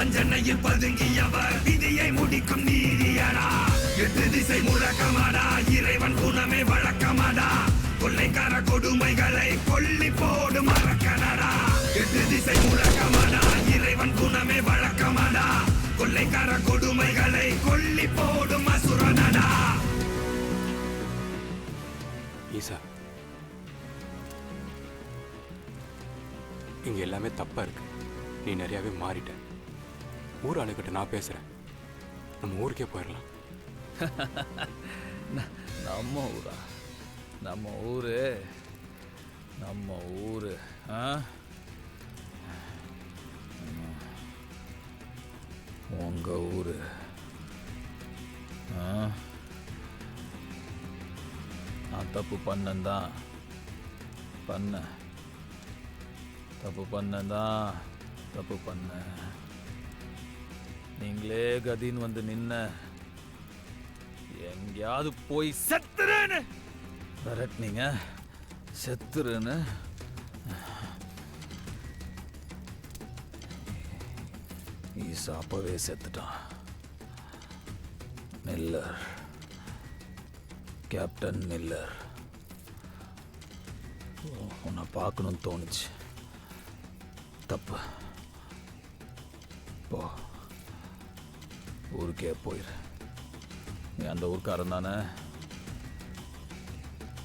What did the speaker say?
வஞ்சனையில் பதுங்கியவர் விதியை முடிக்கும் நீதியடா. 8 திசை முழக்கமாடா, இறைவன் குணமே வழக்கமாடா. கொள்ளைக்கார கொடுமைகளை கொல்லி போடும் அரக்கனடா. 8 திசை முழக்கமாடா, இறைவன் குணமே வழக்கமாடா. கொள்ளைக்கார கொடுமைகளை கொல்லி போடும் அசுரனடா. ஈசா, இங்க எல்லாமே தப்பா இருக்கு. நீ நிறையவே மாறிட்ட. ஊர் ஆளுகிட்ட நான் பேசுறேன். நம்ம ஊருக்கே போயிடலாம். நம்ம ஊரா? நம்ம ஊரு நம்ம ஊரு உங்க ஊரு நான் தப்பு பண்ணந்தான் தப்பு பண்ண நீங்களே கதின்னு வந்து நின்ன எங்கேயாவது போய் செத்துறேன்னு விரட்டினீங்க. செத்துருன்னு ஈசா அப்பவே செத்துட்டான். Miller, captain Miller. உன்னை பார்க்கணும்னு தோணுச்சு. தப்பு. போ, ஊருக்கே போயிரு. நீ அந்த ஊருக்காரன் தானே?